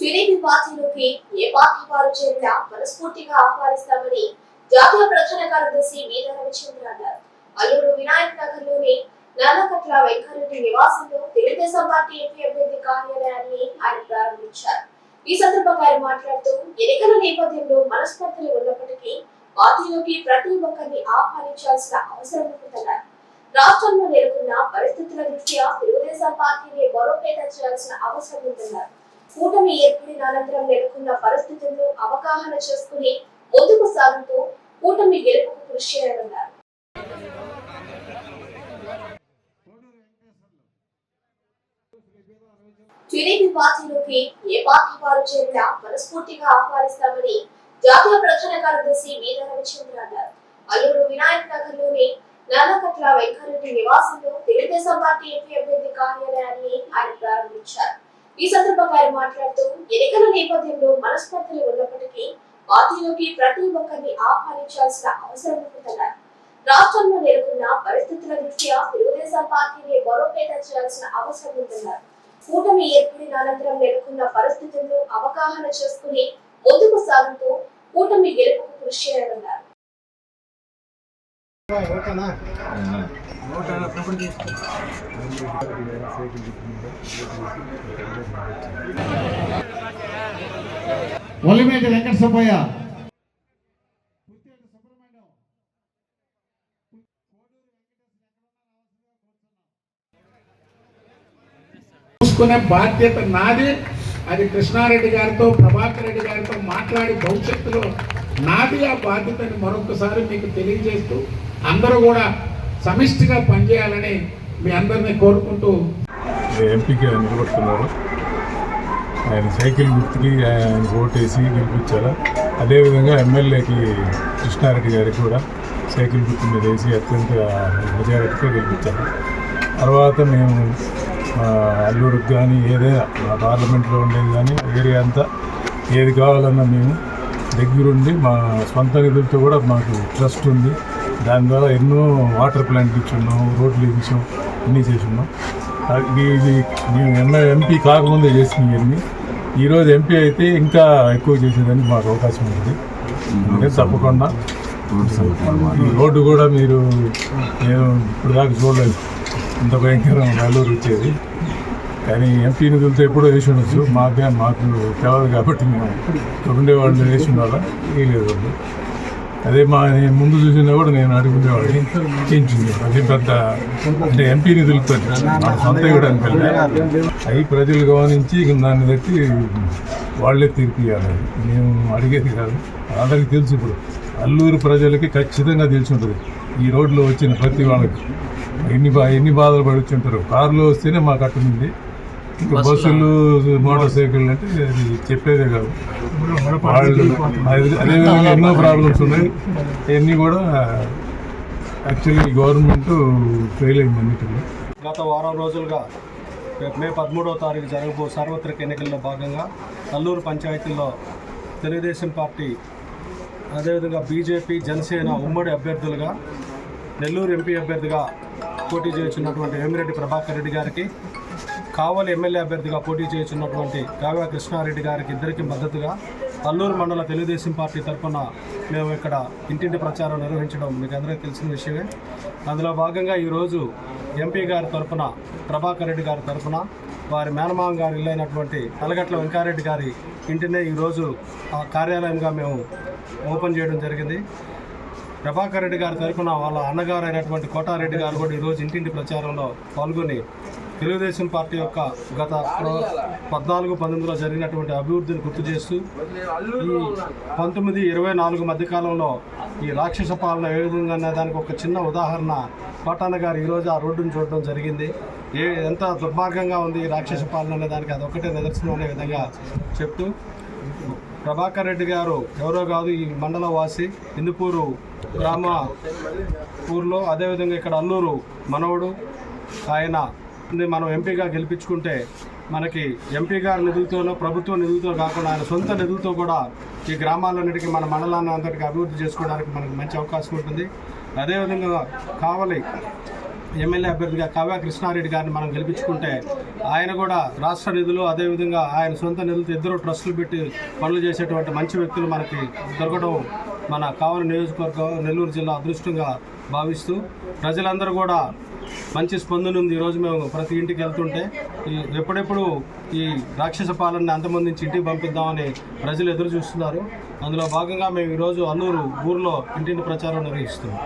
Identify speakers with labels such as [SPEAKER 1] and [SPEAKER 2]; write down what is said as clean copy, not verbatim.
[SPEAKER 1] TDP పార్టీలోకి ఏ party వారు చేరినా మనస్ఫూర్తిగా ఆహ్వానిస్తామని జాతీయ ప్రధాన కార్యదర్శి వీర రవిచంద్ర అన్నారు. అల్లూరు వినాయక్ నగర్ లోని నల్లకట్ల వెంకరెడ్డి నివాసంలో తెలుగుదేశం పార్టీ ఎంపీ అభ్యర్థి కార్యాలయాన్ని ఆయన ప్రారంభించారు. ఈ సందర్భంగా ఆయన మాట్లాడుతూ ఎన్నికల నేపథ్యంలో మనస్పర్ధలు ఉన్నప్పటికీ పార్టీలోకి ప్రతి ఒక్కరిని ఆహ్వానించాల్సిన అవసరం ఉందన్నారు. రాష్ట్రంలో నెలకొన్న పరిస్థితుల దృష్ట్యా తెలుగుదేశం పార్టీని బలోపేతం చేయాల్సిన అవసరం ఉందన్నారు. కూటమి ఏర్పడిన అనంతరం నెలకొన్న పరిస్థితులను అవగాహన చేసుకుని ముందుకు సాగుతూ కూటమి గెలుపుకు కృషి చేయాలన్నారు. టీడీపీ పార్టీలోకి ఏ పార్టీ వారు చేరినా మనస్ఫూర్తిగా ఆహ్వానిస్తామని జాతీయ ప్రధాన కార్యదర్శి వీర రవిచంద్ర అన్నారు. అల్లూరు వినాయక్ నగర్ లోని నల్లకట్ల వెంకరెడ్డి నివాసంలో తెలుగుదేశం పార్టీ ఎంపీ అభ్యర్థి కార్యాలయాన్ని ఆయన ప్రారంభించారు. ఈ సందర్భంగా ఆయన మాట్లాడుతూ ఎన్నికల నేపథ్యంలో మనస్పర్ధలు ఉన్నప్పటికీ పార్టీలోకి ప్రతి ఒక్కరిని ఆహ్వానించాల్సిన అవసరం ఉందన్నారు. రాష్ట్రంలో నెలకొన్న పరిస్థితుల దృష్ట్యా తెలుగుదేశం పార్టీని బలోపేతం చేయాల్సిన అవసరం ఉందన్నారు. కూటమి ఏర్పడిన అనంతరం నెలకొన్న పరిస్థితులను అవగాహన చేసుకుని ముందుకు సాగుతూ కూటమి గెలుపుకు కృషి చేయాలన్నారు.
[SPEAKER 2] ఒలిమేటి వెంకట సుబ్బయ్య, చూసుకునే బాధ్యత నాది. అది కృష్ణారెడ్డి గారితో ప్రభాకర్ రెడ్డి గారితో మాట్లాడి భవిష్యత్తులో నాది ఆ బాధ్యతని మరొకసారి మీకు తెలియజేస్తూ అందరూ కూడా సమిష్టిగా పనిచేయాలని మీ అందరినీ కోరుకుంటూ
[SPEAKER 3] ఎంపీకి నిలబడుతున్నారు. ఆయన సైకిల్ గుర్తుకి ఆయన ఓటేసి గెలిపించారు. అదేవిధంగా ఎమ్మెల్యేకి కృష్ణారెడ్డి గారికి కూడా సైకిల్ గుర్తు మీద వేసి అత్యంత మెజారిటీగా గెలిపించారు. తర్వాత మేము అల్లూరుకి కానీ ఏదైనా మా పార్లమెంట్లో ఉండేది కానీ ఏరియా అంతా ఏది కావాలన్నా మేము దగ్గరుండి మా సొంత నిధులతో కూడా మాకు ట్రస్ట్ ఉంది. దాని ద్వారా ఎన్నో వాటర్ ప్లాంట్లు ఇచ్చున్నాం, రోడ్లు ఇచ్చాం, అన్నీ చేస్తున్నాం. ఇది మేము ఎంపీ కాకముందే చేసినవి అన్నీ. ఈరోజు ఎంపీ అయితే ఇంకా ఎక్కువ చేసేదానికి మాకు అవకాశం ఉంది. అందుకని తప్పకుండా ఈ రోడ్డు కూడా మీరు నేను ఇప్పుడు దాకా చూడలేదు, ఇంత భయంకరం అల్లూరు వచ్చేది. కానీ ఎంపీ నిధులతో ఎప్పుడో వేసి ఉండొచ్చు, మాకు కావాలి కాబట్టి మేము ఉండేవాళ్ళు వేసి ఉండాలా వేయలేదు వాళ్ళు. అదే నేను ముందు చూసినా కూడా నేను అడుగుండేవాడిని చేయించింది. అది పెద్ద అంటే ఎంపీ నిధులతో మన సొంత కూడా అనిపించలే. అవి ప్రజలు గమనించి దాన్ని బట్టి వాళ్ళే తీర్పు ఇవ్వాలి. మేము అడిగేది కాదు, అందరికీ తెలుసు. ఇప్పుడు అల్లూరు ప్రజలకి ఖచ్చితంగా తెలిసి ఉంటుంది ఈ రోడ్లో వచ్చిన ప్రతి వాళ్ళకి ఎన్ని బాధలు పడి వచ్చి ఉంటారు. కారులో వస్తేనే మాకు అట్టుంది, ఇంకా బస్సులు మోటార్ సైకిల్ అంటే అది చెప్పేదే కాదు. వాళ్ళు అదేవిధంగా ఎన్నో ప్రాబ్లమ్స్ ఉన్నాయి. ఇవన్నీ కూడా యాక్చువల్లీ గవర్నమెంట్ ఫెయిల్ అయింది అన్నిటిలో.
[SPEAKER 4] గత వారం రోజులుగా మే 13వ తారీఖు జరగబో సార్వత్రిక ఎన్నికల్లో భాగంగా అల్లూరు పంచాయతీల్లో తెలుగుదేశం పార్టీ అదేవిధంగా బీజేపీ జనసేన ఉమ్మడి అభ్యర్థులుగా నెల్లూరు ఎంపీ అభ్యర్థిగా పోటీ చేస్తున్నటువంటి వేమిరెడ్డి ప్రభాకర్ రెడ్డి గారికి, కావలి ఎమ్మెల్యే అభ్యర్థిగా పోటీ చేస్తున్నటువంటి కావ్య కృష్ణారెడ్డి గారికి ఇద్దరికి మద్దతుగా అల్లూరు మండల తెలుగుదేశం పార్టీ తరఫున మేము ఇక్కడ ఇంటింటి ప్రచారం నిర్వహించడం మీకు అందరికీ తెలిసిన విషయమే. అందులో భాగంగా ఈరోజు ఎంపీ గారి తరఫున ప్రభాకర్ రెడ్డి గారి తరఫున వారి మేనమామ గారి ఇల్లైనటువంటి నల్లగట్ల వెంకారెడ్డి గారి ఇంటినే ఈరోజు ఆ కార్యాలయంగా మేము ఓపెన్ చేయడం జరిగింది. ప్రభాకర్ రెడ్డి గారి తరఫున వాళ్ళ అన్నగారు అయినటువంటి కోటారెడ్డి గారు కూడా ఈరోజు ఇంటింటి ప్రచారంలో పాల్గొని తెలుగుదేశం పార్టీ యొక్క గత 14-19లో జరిగినటువంటి అభివృద్ధిని గుర్తు చేస్తూ ఈ 19-24 మధ్యకాలంలో ఈ రాక్షస పాలన ఏ విధంగా అనే దానికి ఒక చిన్న ఉదాహరణ కోటాన్న గారు ఈరోజు ఆ రోడ్డును చూడడం జరిగింది. ఎంత దుర్మార్గంగా ఉంది ఈ రాక్షస పాలన అనే దానికి అదొక్కటే నిదర్శనం అనే విధంగా చెప్తూ, ప్రభాకర్ రెడ్డి గారు ఎవరో కాదు, ఈ మండల వాసి, హిందూపూరు గ్రామ ఊర్లో, అదేవిధంగా ఇక్కడ అల్లూరు మనవడు. ఆయన మనం ఎంపీగా గెలిపించుకుంటే మనకి ఎంపీ గారి నిధులతోనో ప్రభుత్వ నిధులతో కాకుండా ఆయన సొంత నిధులతో కూడా ఈ గ్రామాలన్నిటికీ మన మండలాన్ని అంతటికీ అభివృద్ధి చేసుకోవడానికి మనకు మంచి అవకాశం ఉంటుంది. అదేవిధంగా కావలి ఎమ్మెల్యే అభ్యర్థిగా కావ్య కృష్ణారెడ్డి గారిని మనం గెలిపించుకుంటే ఆయన కూడా రాష్ట్ర నిధులు అదేవిధంగా ఆయన సొంత నిధులతో ఇద్దరు ట్రస్టులు పెట్టి పనులు చేసేటువంటి మంచి వ్యక్తులు మనకి దొరకడం మన కావలి నియోజకవర్గం నెల్లూరు జిల్లా అదృష్టంగా భావిస్తూ ప్రజలందరూ కూడా మంచి స్పందన ఉంది. ఈరోజు మేము ప్రతి ఇంటికి వెళ్తుంటే ఎప్పుడెప్పుడు ఈ రాక్షస పాలనని అంతమందించి ఇంటికి పంపిద్దామని ప్రజలు ఎదురు చూస్తున్నారు. అందులో భాగంగా మేము ఈరోజు అల్లూరు ఊరిలో ఇంటింటి ప్రచారం నిర్వహిస్తున్నాం.